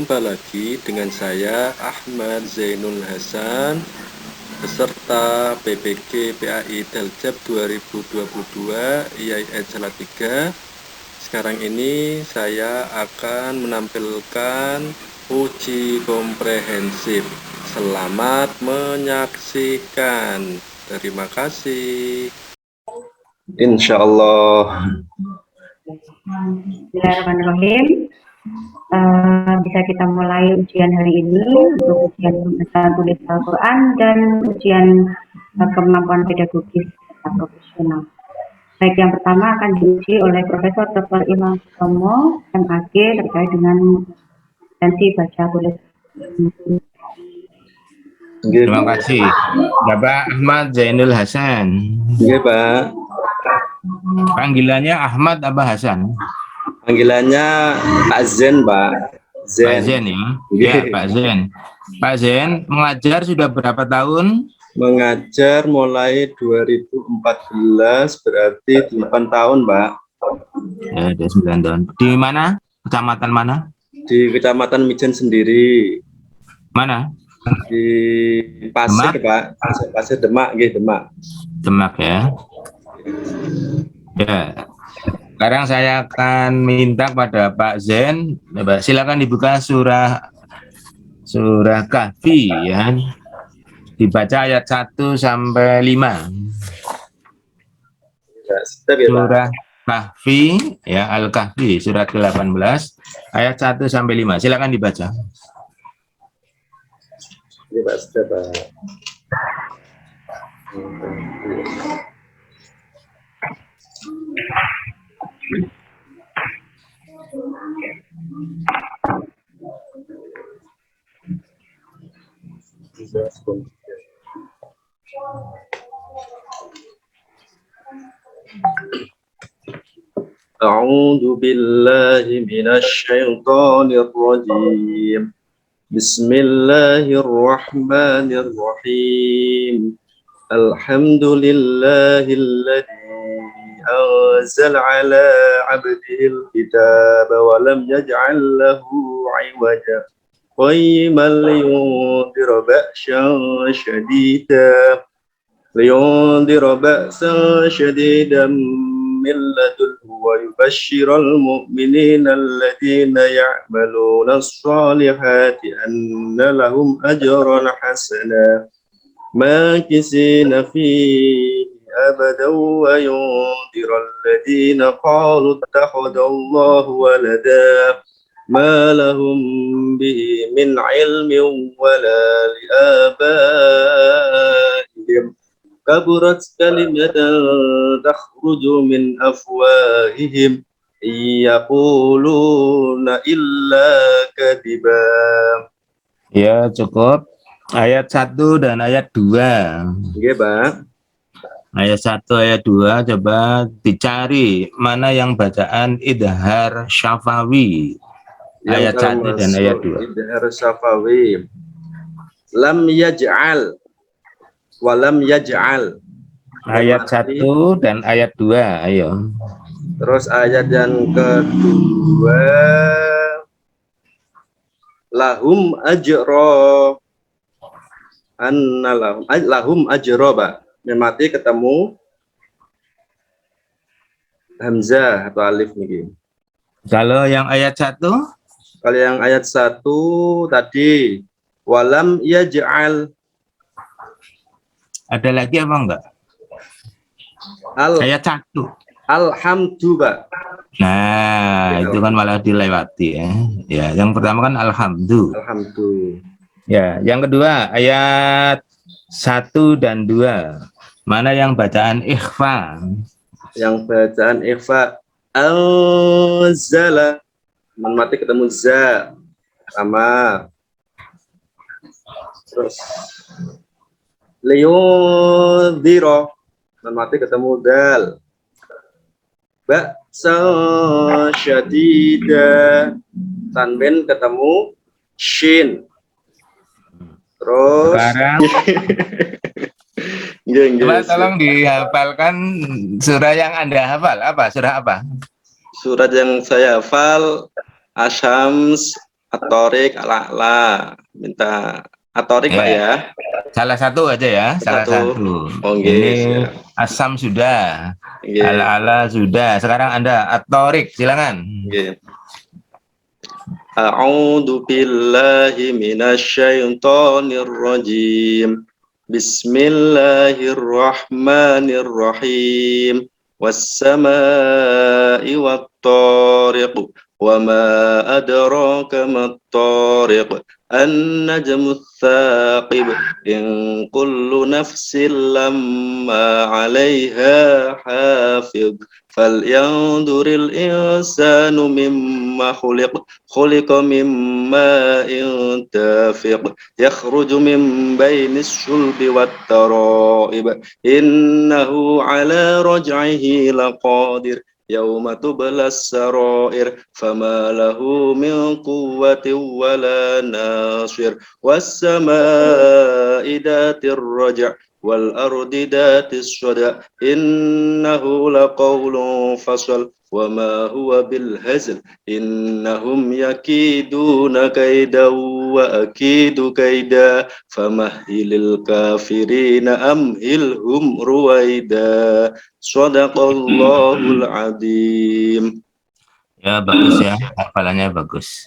Jumpa lagi dengan saya Ahmad Zainul Hasan peserta PPG PAI Daljab 2022 IAIN Salatiga. Sekarang ini saya akan menampilkan uji komprehensif. Selamat menyaksikan. Terima kasih. Insyaallah. Bismillahirrahmanirrahim. Bisa kita mulai ujian hari ini untuk ujian pembahasan tulis Al-Quran dan ujian kemampuan pedagogis serta profesional. Baik, yang pertama akan diuji oleh Profesor Dr. Imam Sutomo, MAG, terkait dengan kompetensi baca tulis. Terima kasih, Bapak Ahmad Zainul Hasan. Iya, Pak. Panggilannya Ahmad apa Hasan? Panggilannya Pak Zen, Pak. Zen. Pak Zen ya? Ya, Pak Zen. Pak Zen mengajar sudah berapa tahun? Mengajar mulai 2014, berarti 8 tahun, Pak. Ya, ada 9 tahun. Di mana? Kecamatan mana? Di Kecamatan Mijen sendiri. Mana? Di Pasir, Demak? Pak. Pasir Demak, gitu, Demak. Demak ya. Ya. Sekarang saya akan minta pada Pak Zen, silakan dibuka surah Kahfi ya. Dibaca ayat 1 sampai 5. Ya, step ya, Pak. Surah Kahfi ya, Al-Kahfi surat ke-18 ayat 1 sampai 5. Silakan dibaca. Ini Pak, step, Pak. A'udzu billahi minasy syaithanir rajim. Bismillahirrahmanirrahim. Alhamdulillahilladzi anzala ala 'abdihil kitaba wa lam yaj'al lahu 'iwaja qayyiman liyundira ba'san shadidan min ladunhu wa yubashshiral mu'minina alladhina ya'maluna as-salihati anna lahum ajran hasana makisina fihi abadan wa yundira alladhina qalu ittakhadallahu walada ma lahum bihi min ilmin wala liabaihim kaburat kalimatan takhruju min afwahihim yaquluna illa kadiba. Ya, cukup. Ayat 1 dan ayat 2. Oke, Pak. Ayat 1, ayat 2 coba dicari mana yang bacaan idhar syafawi. Ayat 1 dan ayat 2. Idhar syafawi. Lam yaj'al walam yaj'al. Ayat 1 dan ayat 2, ayo. Terus ayat yang kedua, lahum ajra, anna lahum ajra, Pak. Memati ketemu hamzah atau alif nih. Kalau yang ayat 1? Kalau yang ayat 1 tadi walam yaj'al. Ada lagi apa enggak? Ayat 1. Alhamdu, Pak. Nah, itu kan malah dilewati ya. Ya, yang pertama kan alhamdu. Alhamdu. Ya, yang kedua ayat 1 dan 2. Mana yang bacaan ikhfa? Yang bacaan ikhfa anzala. Mati ketemu za sama. Terus liyundhira. Mati ketemu dal. Ba'sa syadida. Tanwin ketemu shin. Terus Sekarang coba tolong dihafalkan surah yang Anda hafal. Apa? Surah apa? Surat yang saya hafal Asy-Syams Atorik ala minta atorik Pak ya. Salah satu aja ya, salah satu. Oh, Ini siap. asam sudah, Nggih. ala-ala sudah. Sekarang Anda atorik, silakan. Nggih. A'udzu billahi minasyaitonir rajim. Bismillahirrahmanirrahim. Was-samaa'i wat-tariq. Wa ma adraka mat-tariq. An-najmu ats-tsaqib. In kullu nafsin lamma 'alaiha hafidh. فلينظر الإنسان مما خلق من ماء دافق يخرج من بين الصلب والترائب إنه على رجعه لقادر يوم تبلى السرائر فما له من قوة ولا ناصر والسماء ذات الرجع والأرض ذات الصدع إنه لقول فصل وما هو بالهزل إنهم يكيدون كيدا وأكيد كيدا فمهل الكافرين أمهلهم رويدا صدق الله العظيم. Ya, bagus ya, hafalannya bagus.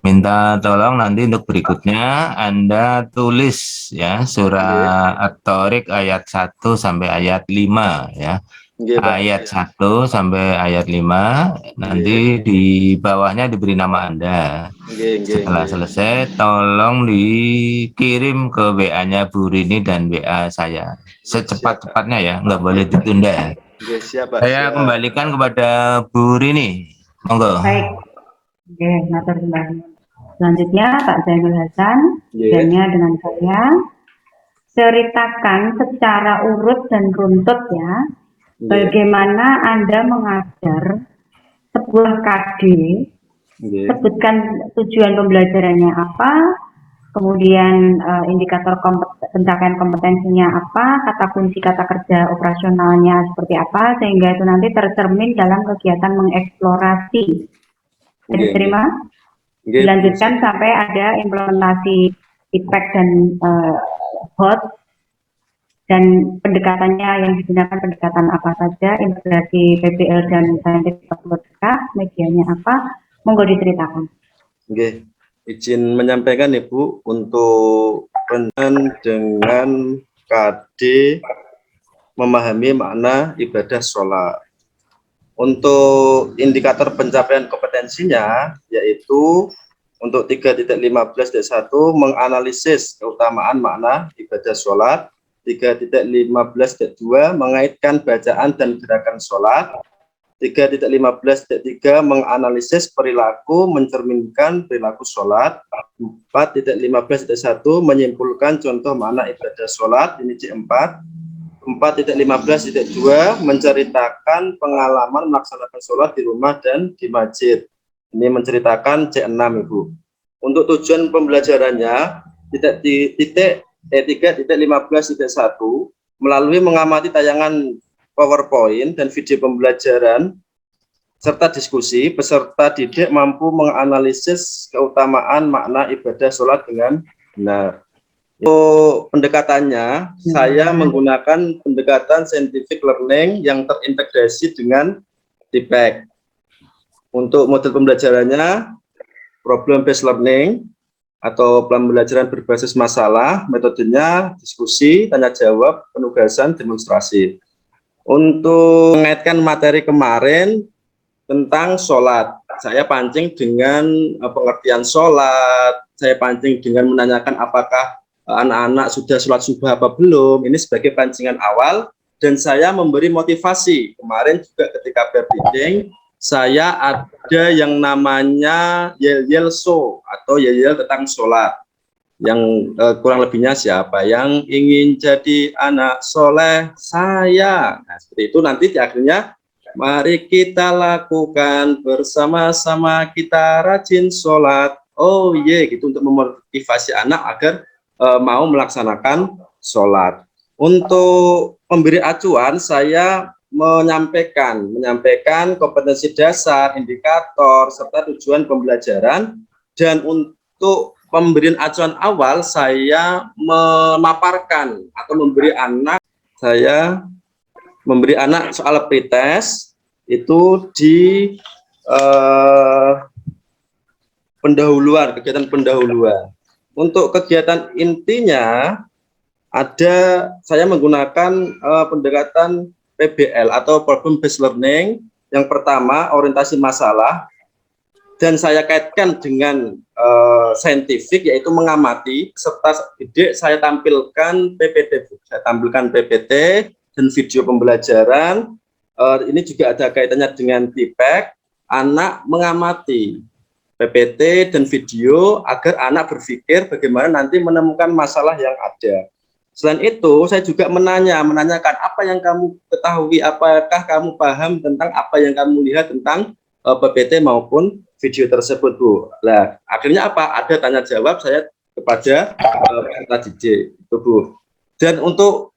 Minta tolong nanti untuk berikutnya Anda tulis ya surah At-Tariq ayat 1 sampai ayat 5 ya. Ayat 1 sampai ayat 5 nanti di bawahnya diberi nama Anda. Setelah selesai tolong dikirim ke WA-nya Bu Rini dan WA saya secepat-cepatnya ya, nggak boleh ditunda. Saya kembalikan kepada Bu Rini, monggo. Baik. Oke, matur nuwun. Selanjutnya Pak Zainul Hasan, dengan saya ceritakan secara urut dan runtut ya, bagaimana Anda mengajar sebuah KD, sebutkan tujuan pembelajarannya apa, kemudian indikator pencapaian kompetensinya apa, kata kunci kata kerja operasionalnya seperti apa, sehingga itu nanti tercermin dalam kegiatan mengeksplorasi. Jadi terima. Dilanjutkan sampai ada implementasi feedback dan hot, dan pendekatannya yang digunakan pendekatan apa saja, integrasi PBL dan scientific metodika, medianya apa, monggo diceritakan. Oke, izin menyampaikan Ibu untuk rencana dengan KD memahami makna ibadah sholat. Untuk indikator pencapaian kompetensinya yaitu untuk 3.15.1 menganalisis keutamaan makna ibadah sholat, 3.15.2 mengaitkan bacaan dan gerakan sholat, 3.15.3 menganalisis perilaku mencerminkan perilaku sholat, 4.15.1 menyimpulkan contoh makna ibadah sholat, ini C4, 4.15.2 menceritakan pengalaman melaksanakan sholat di rumah dan di masjid. Ini menceritakan C6 Ibu. Untuk tujuan pembelajarannya 3.15.1 melalui mengamati tayangan PowerPoint dan video pembelajaran serta diskusi, peserta didik mampu menganalisis keutamaan makna ibadah sholat dengan benar. Untuk pendekatannya, saya menggunakan pendekatan scientific learning yang terintegrasi dengan feedback. Untuk model pembelajarannya, problem based learning atau pembelajaran berbasis masalah, metodenya diskusi, tanya jawab, penugasan, demonstrasi. Untuk mengaitkan materi kemarin tentang sholat, saya pancing dengan pengertian sholat, saya pancing dengan menanyakan apakah anak-anak sudah sholat subuh apa belum, ini sebagai pancingan awal, dan saya memberi motivasi. Kemarin juga ketika berbincang, saya ada yang namanya yel-yel show atau yel-yel tentang sholat, yang kurang lebihnya siapa yang ingin jadi anak soleh, saya. Nah, seperti itu nanti di akhirnya, mari kita lakukan bersama-sama, kita rajin sholat, oh gitu, untuk memotivasi anak agar mau melaksanakan sholat. Untuk memberi acuan, saya menyampaikan kompetensi dasar, indikator, serta tujuan pembelajaran Dan untuk pemberian acuan awal, saya memaparkan atau memberi anak soal pretest itu di pendahuluan, kegiatan pendahuluan. Untuk kegiatan intinya saya menggunakan pendekatan PBL atau problem based learning. Yang pertama orientasi masalah, dan saya kaitkan dengan saintifik, yaitu mengamati, serta didik saya tampilkan PPT dan video pembelajaran. Ini juga ada kaitannya dengan TPEC. Anak mengamati PPT dan video agar anak berpikir bagaimana nanti menemukan masalah yang ada. Selain itu, saya juga menanyakan apa yang kamu ketahui, apakah kamu paham tentang apa yang kamu lihat tentang PPT maupun video tersebut, Bu. Nah, akhirnya apa? Ada tanya jawab saya kepada peserta didik, itu, Bu. Dan untuk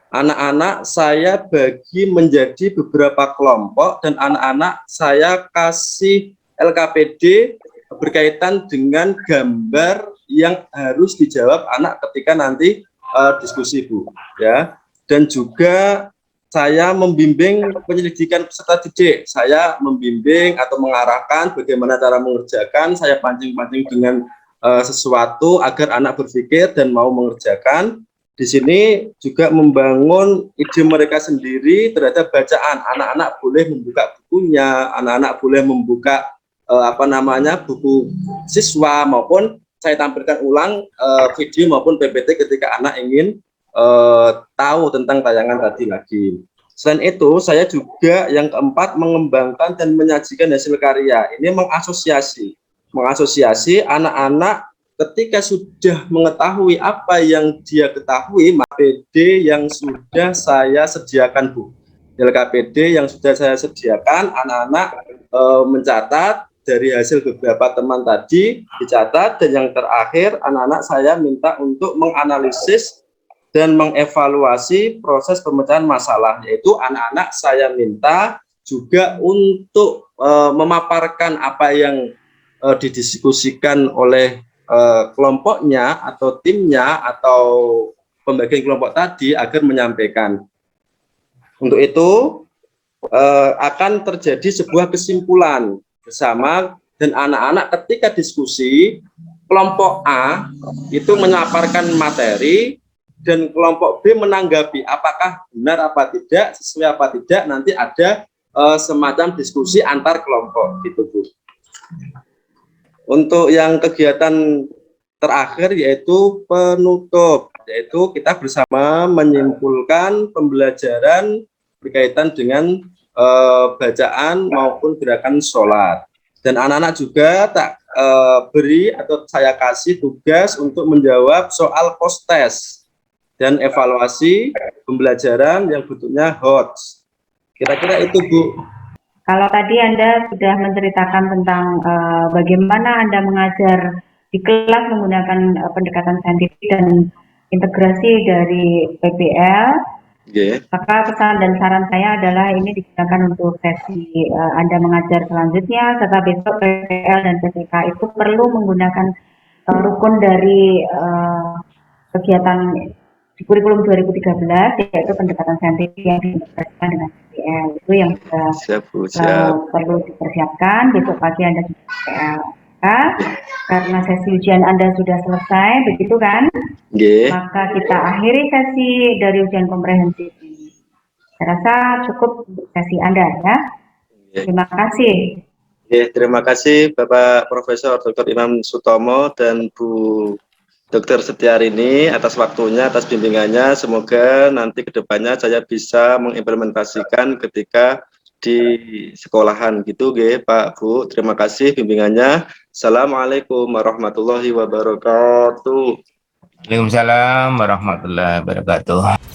anak-anak saya bagi menjadi beberapa kelompok, dan anak-anak saya kasih LKPD berkaitan dengan gambar yang harus dijawab anak ketika nanti diskusi, Bu, ya. Dan juga saya membimbing penyelidikan peserta didik. Saya membimbing atau mengarahkan bagaimana cara mengerjakan. Saya pancing-pancing dengan sesuatu agar anak berpikir dan mau mengerjakan. Di sini juga membangun ide mereka sendiri terhadap bacaan. Anak-anak boleh membuka bukunya, anak-anak boleh membuka buku siswa, maupun saya tampilkan ulang video maupun PPT ketika anak ingin tahu tentang tayangan tadi lagi. Selain itu, saya juga yang keempat mengembangkan dan menyajikan hasil karya. Ini mengasosiasi anak-anak ketika sudah mengetahui apa yang dia ketahui, LKPD yang sudah saya sediakan, Bu. LKPD yang sudah saya sediakan, anak-anak mencatat dari hasil beberapa teman tadi, dicatat, dan yang terakhir anak-anak saya minta untuk menganalisis dan mengevaluasi proses pemecahan masalah, yaitu anak-anak saya minta juga untuk memaparkan apa yang didiskusikan oleh kelompoknya atau timnya atau pembagian kelompok tadi agar menyampaikan. Untuk itu akan terjadi sebuah kesimpulan bersama, dan anak-anak ketika diskusi, kelompok A itu menyampaikan materi dan kelompok B menanggapi apakah benar apa tidak, sesuai apa tidak, nanti ada semacam diskusi antar kelompok gitu, Bu. Untuk yang kegiatan terakhir yaitu penutup, yaitu kita bersama menyimpulkan pembelajaran berkaitan dengan bacaan maupun gerakan sholat. Dan anak-anak juga beri atau saya kasih tugas untuk menjawab soal post test dan evaluasi pembelajaran yang bentuknya HOTS. Kira-kira itu, Bu. Kalau tadi Anda sudah menceritakan tentang bagaimana Anda mengajar di kelas menggunakan pendekatan saintifik dan integrasi dari PBL, maka pesan dan saran saya adalah ini digunakan untuk sesi Anda mengajar selanjutnya, serta besok PBL dan PPK itu perlu menggunakan rukun dari kegiatan di kurikulum 2013, yaitu pendekatan saintifik yang diintegrasikan dengan PBL. Itu yang perlu dipersiapkan. Besok pagi Anda sudah PBL. Karena sesi ujian Anda sudah selesai, begitu kan? Maka kita akhiri sesi dari ujian komprehensif ini. Saya rasa cukup untuk sesi Anda, ya. Terima kasih. Terima kasih Bapak Profesor Dr. Imam Sutomo dan Bu Dr. Setiarini atas waktunya, atas bimbingannya. Semoga nanti kedepannya saya bisa mengimplementasikan ketika di sekolahan gitu, Pak, Bu. Terima kasih bimbingannya. Assalamualaikum warahmatullahi wabarakatuh. Waalaikumsalam warahmatullahi wabarakatuh.